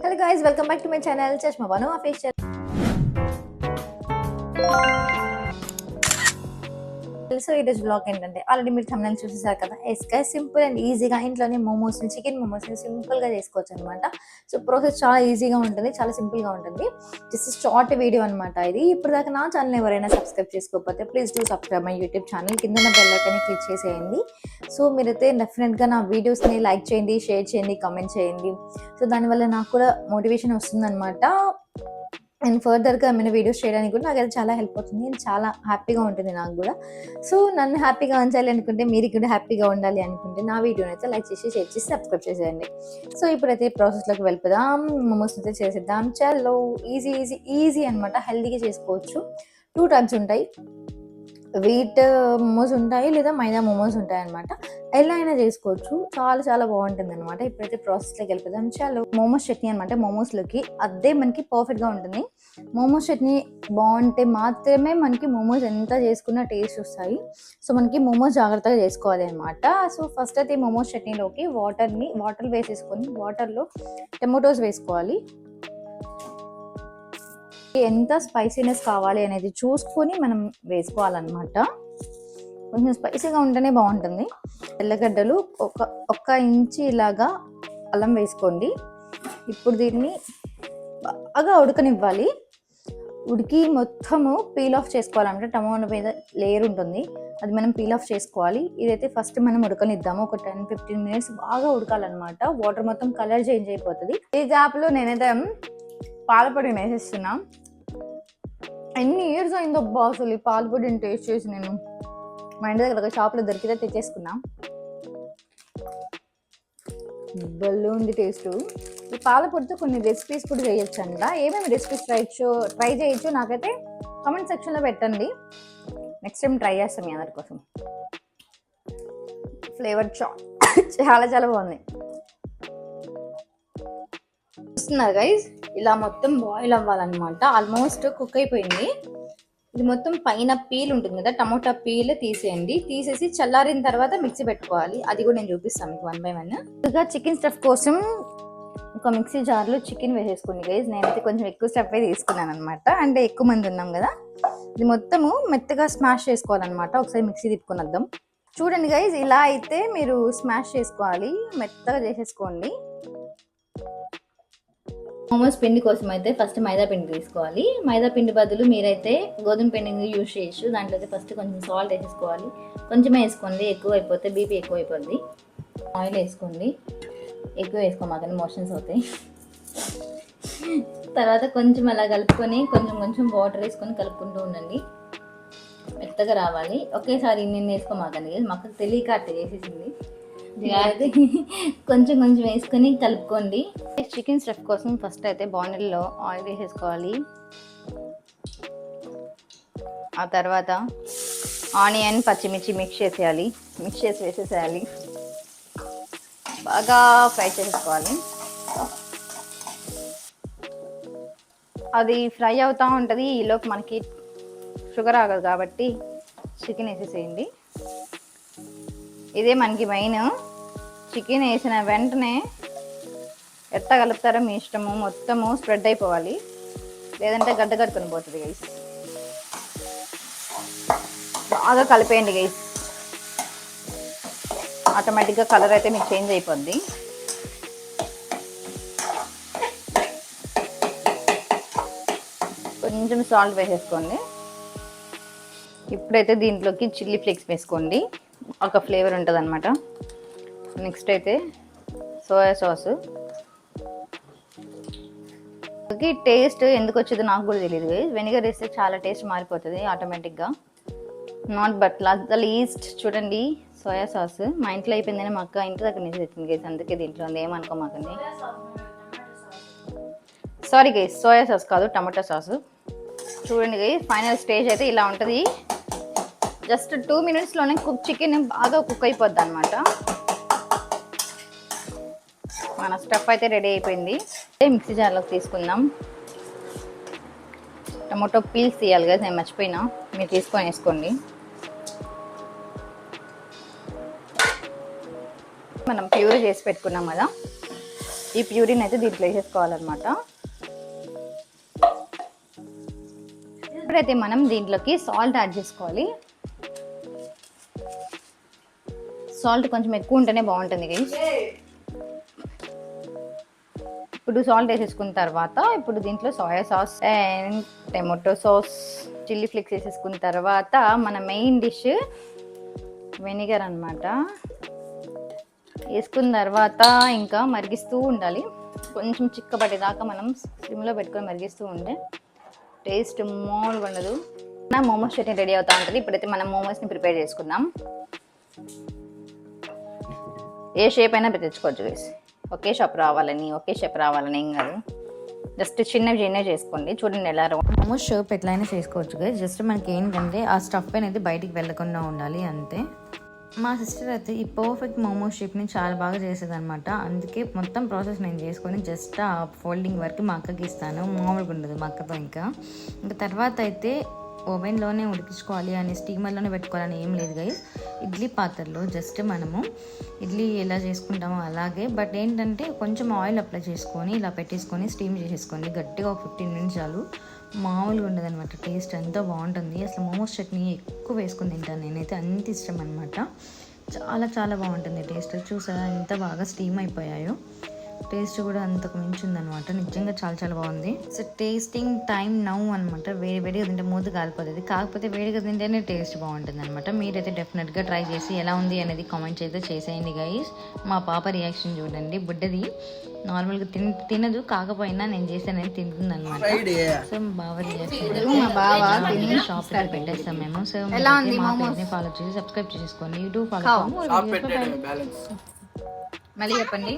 Hello guys, welcome back to my channel Chashma Banu Official. So ఈరోజు blog ఏంటంటే already మీరు thumbnail చూసేసారు కదా. ఎస్గా simple and ఈజీగా ఇంట్లోనే మోమోస్ని చికెన్ మోమోస్ని సింపుల్గా చేసుకోవచ్చు అనమాట. సో ప్రాసెస్ చాలా ఈజీగా ఉంటుంది, చాలా సింపుల్గా ఉంటుంది. జస్ట్ షార్ట్ వీడియో అనమాట ఇది. ఇప్పుడు దాకా నా ఛానల్ ఎవరైనా సబ్స్క్రైబ్ చేసుకోకపోతే please do subscribe my YouTube channel. కింద నా బెల్ ఐకాన్ని క్లిక్ చేసేయండి. సో మీరైతే డెఫినెట్గా నా వీడియోస్ని లైక్ చేయండి, షేర్ చేయండి, కామెంట్ చేయండి. సో దానివల్ల నాకు కూడా మోటివేషన్ వస్తుందన్నమాట. అండ్ ఫర్దర్గా ఏమైనా వీడియోస్ చేయడానికి కూడా నాకైతే చాలా హెల్ప్ అవుతుంది, చాలా హ్యాపీగా ఉంటుంది నాకు కూడా. సో నన్ను హ్యాపీగా ఉంచాలి అనుకుంటే, మీరు కూడా హ్యాపీగా ఉండాలి అనుకుంటే నా వీడియోని అయితే లైక్ చేసి షేర్ చేసి సబ్స్క్రైబ్ చేసేయండి. సో ఇప్పుడైతే ప్రాసెస్లోకి వెళ్ళిపోదాం. మోమోస్ అయితే చేసేద్దాం. చాలా ఈజీ ఈజీ ఈజీ అనమాట. హెల్తీగా చేసుకోవచ్చు. 2 టైప్స్ ఉంటాయి, వీట్ మోమోస్ ఉంటాయి లేదా మైదా మోమోస్ ఉంటాయి అనమాట. ఎలా అయినా చేసుకోవచ్చు, చాలా చాలా బాగుంటుంది అనమాట. ఇప్పుడైతే ప్రాసెస్లోకి వెళ్ళిపోదాం. చాలా మోమోస్ చట్నీ అనమాట. మోమోస్లోకి అదే మనకి పర్ఫెక్ట్గా ఉంటుంది. మోమోస్ చట్నీ బాగుంటే మాత్రమే మనకి మోమోస్ ఎంత చేసుకున్నా టేస్ట్ వస్తాయి. సో మనకి మోమోస్ జాగ్రత్తగా చేసుకోవాలి అనమాట. సో ఫస్ట్ అయితే మోమోస్ చట్నీలోకి వాటర్ వేసేసుకొని వాటర్లో టమాటోస్ వేసుకోవాలి. ఎంత స్పైసీనెస్ కావాలి అనేది చూసుకొని మనం వేసుకోవాలన్నమాట. కొంచెం స్పైసీగా ఉంటేనే బాగుంటుంది. తెల్లగడ్డలు ఒక్క ఇంచి ఇలాగా అల్లం వేసుకోండి. ఇప్పుడు దీన్ని బాగా ఉడకనివ్వాలి. ఉడికి మొత్తము పీల్ ఆఫ్ చేసుకోవాలన్నమాట. టమాటో మీద లేయర్ ఉంటుంది, అది మనం పీల్ ఆఫ్ చేసుకోవాలి. ఇదైతే ఫస్ట్ మనం ఉడకనిద్దాము. ఒక 10-15 మినిట్స్ బాగా ఉడకాలన్నమాట. వాటర్ మొత్తం కలర్ చేంజ్ అయిపోతుంది. ఈ గ్యాప్లో నేనైతే పాలపొడి వేసేస్తున్నా. ఎన్ని ఇయర్స్ అయిందో అబ్బా అసలు ఈ పాలపొడిని టేస్ట్ చేసి. నేను మా ఇంటి దగ్గర ఒక షాప్లో దొరికితే తెచ్చేసుకున్నా. బల్లో ఉంది టేస్ట్. ఈ పాలపొడితో కొన్ని రెసిపీస్ కూడా చేయొచ్చు అంట. ఏమేమి రెసిపీస్ ట్రై చేయొచ్చు నాకైతే కామెంట్ సెక్షన్లో పెట్టండి. నెక్స్ట్ టైం ట్రై చేస్తాం మీ అందరి కోసం. ఫ్లేవర్ చాలా చాలా బాగుంది. చూస్తున్నారు గైజ్, ఇలా మొత్తం బాయిల్ అవ్వాలన్నమాట. ఆల్మోస్ట్ కుక్ అయిపోయింది. ఇది మొత్తం పైన పీల్ ఉంటుంది కదా, టమోటా పీల్ తీసేయండి. తీసేసి చల్లారిన తర్వాత మిక్సీ పెట్టుకోవాలి. అది కూడా నేను చూపిస్తాను మీకు 1 by 1. ఇంకా చికెన్ స్టఫ్ కోసం ఒక మిక్సీ జార్లో చికెన్ వేసేసుకోండి గైజ్. నేనైతే కొంచెం ఎక్కువ స్టఫే తీసుకున్నాను అనమాట, అంటే ఎక్కువ మంది ఉన్నాం కదా. ఇది మొత్తము మెత్తగా స్మాష్ చేసుకోవాలన్నమాట. ఒకసారి మిక్సీ తిప్పుకొని వద్దాం. చూడండి గైజ్, ఇలా అయితే మీరు స్మాష్ చేసుకోవాలి, మెత్తగా చేసేసుకోండి. మోమోస్ పిండి కోసం అయితే ఫస్ట్ మైదా పిండి తీసుకోవాలి. మైదా పిండి బదులు మీరైతే గోధుమ పిండిని యూజ్ చేయొచ్చు. దాంట్లో అయితే ఫస్ట్ కొంచెం సాల్ట్ వేసేసుకోవాలి. కొంచెమే వేసుకోండి, ఎక్కువ అయిపోతే బీపీ ఎక్కువ అయిపోద్ది. ఆయిల్ వేసుకోండి, ఎక్కువ వేసుకోమాకండి, మోషన్స్ అవుతాయి. తర్వాత కొంచెం అలా కలుపుకొని కొంచెం వాటర్ వేసుకొని కలుపుకుంటూ ఉండండి. మెత్తగా రావాలి. ఒకేసారి నేను వేసుకోమాకండి, మాకు తెలియక అట్లా చేసేసింది. కొంచెం వేసుకొని కలుపుకోండి. చికెన్ స్టఫ్ కోసం ఫస్ట్ అయితే బాండిల్లో ఆయిల్ వేసేసుకోవాలి. ఆ తర్వాత ఆనియన్ పచ్చిమిర్చి మిక్స్ చేసి వేసేసేయాలి. బాగా ఫ్రై చేసుకోవాలి. అది ఫ్రై అవుతూ ఉంటుంది. ఈలోపు మనకి షుగర్ ఆగదు కాబట్టి చికెన్ వేసేసేయండి. ఇదే మనకి మెయిన్. చికెన్ వేసిన వెంటనే ఎట్లా కలుపుతారో మీ ఇష్టము, మొత్తము స్ప్రెడ్ అయిపోవాలి, లేదంటే గడ్డ కట్టుకొని పోతుంది గైస్. బాగా కలిపేయండి గైస్. ఆటోమేటిక్గా కలర్ అయితే మీకు చేంజ్ అయిపోద్ది. కొంచెం సాల్ట్ వేసేసుకోండి. ఇప్పుడైతే దీంట్లోకి చిల్లీ ఫ్లేక్స్ వేసుకోండి, ఒక ఫ్లేవర్ ఉంటుంది అనమాట. నెక్స్ట్ అయితే సోయా సాస్. టేస్ట్ ఎందుకు వచ్చేదో నాకు కూడా తెలియదు. వెనిగర్ వేస్తే చాలా టేస్ట్ మారిపోతుంది ఆటోమేటిక్గా. Not but the least. చూడండి సోయా సాస్ మా ఇంట్లో అయిపోయిందని మా అక్క ఇంటి దగ్గర నుంచి తెచ్చింది గైస్, అందుకే దీంట్లో ఉంది, ఏమనుకోమాకండి. సారీ గైస్, సోయా సాస్ కాదు, టమాటో సాస్. చూడండి గైస్, ఫైనల్ స్టేజ్ అయితే ఇలా ఉంటుంది. జస్ట్ 2 minutesలోనే చికెన్ బాగా కుక్ అయిపోద్ది అనమాట. మన స్టఫ్ అయితే రెడీ అయిపోయింది. మిక్సీ జార్లోకి తీసుకుందాం. టమాటో పీల్స్ తీయాలి కదా, నేను మర్చిపోయినా, మీరు తీసుకొని వేసుకోండి. మనం ప్యూర్ చేసి పెట్టుకున్నాం కదా, ఈ ప్యూరిన్ అయితే దీంట్లో వేసేసుకోవాలన్నమాట. ఇప్పుడైతే మనం దీంట్లోకి సాల్ట్ యాడ్ చేసుకోవాలి. సాల్ట్ కొంచెం ఎక్కువ ఉంటేనే బాగుంటుంది గైస్. ఇప్పుడు సాల్ట్ వేసేసుకున్న తర్వాత ఇప్పుడు దీంట్లో soya sauce and tomato sauce, chilli flakes వేసేసుకున్న తర్వాత మన మెయిన్ డిష్ వెనిగర్ అన్నమాట వేసుకున్న తర్వాత ఇంకా మరిగిస్తూ ఉండాలి. కొంచెం చిక్కబడేదాకా మనం సిమ్లో పెట్టుకొని మరిగిస్తూ ఉంటే టేస్ట్ మామూలుగా ఉండదు. నా మోమోస్ చట్నీ రెడీ అవుతూ ఉంటుంది. ఇప్పుడైతే మనం మోమోస్ని ప్రిపేర్ చేసుకుందాం. ఏ షేప్ అయినా తెచ్చుకోవచ్చు గైస్. ఒకే షేప్ రావాలని ఏం కాదు, జస్ట్ చిన్నవి చేసుకోండి. చూడండి ఎలా మోమోస్ షేప్ ఎట్లయినా చేసుకోవచ్చు గైస్. జస్ట్ మనకి ఏంటంటే ఆ స్టఫ్ అనేది బయటికి వెళ్ళకుండా ఉండాలి అంతే. మా సిస్టర్ అయితే ఈ పర్ఫెక్ట్ మోమోస్ షేప్ని చాలా బాగా చేసేది అనమాట. అందుకే మొత్తం ప్రాసెస్ నేను చేసుకొని జస్ట్ ఆ ఫోల్డింగ్ వరకు మా అక్కకి ఇస్తాను. మామూలుగా ఉండదు మా అక్కతో. ఇంకా తర్వాత అయితే ఓవెన్లోనే ఉడికించుకోవాలి అని, స్టీమర్లోనే పెట్టుకోవాలని ఏం లేదు గైస్. ఇడ్లీ పాత్రలో జస్ట్ మనము ఇడ్లీ ఎలా చేసుకుంటామో అలాగే, బట్ ఏంటంటే కొంచెం ఆయిల్ అప్లై చేసుకొని ఇలా పెట్టేసుకొని స్టీమ్ చేసేసుకోండి గట్టిగా. ఒక 15 నిమిషాలు మామూలుగా ఉండదు అనమాట. టేస్ట్ ఎంతో బాగుంటుంది. అసలు మోమోస్ చట్నీ ఎక్కువ వేసుకుని తింటాను నేనైతే, అంత ఇష్టం అనమాట. చాలా చాలా బాగుంటుంది టేస్ట్. చూసారా ఎంత బాగా స్టీమ్ అయిపోయాయో. టేస్ట్ కూడా అంతకు మించి ఉందనమాట. నిజంగా చాలా చాలా బాగుంది. సో టేస్టింగ్ టైం నౌ అనమాట. వేడిగా తింటే మూత కాలిపోతుంది, కాకపోతే వేడిగా తింటేనే టేస్ట్ బాగుంటుంది అనమాట. మీరైతే డెఫినెట్గా ట్రై చేసి ఎలా ఉంది అనేది కామెంట్ అయితే చేసేయండి గైస్. మా పాప రియాక్షన్ చూడండి. బుడ్డది నార్మల్గా తినదు, కాకపోయినా నేను చేసానని తింటుంది అనమాట. సో మా బావ రియాక్షన్, మా బావ తిని షాప్ పెట్టేస్తాం మేము. సో ఫాలో చేసి సబ్స్క్రైబ్ చేసుకోండి. YouTube follow. మళ్ళీ చెప్పండి.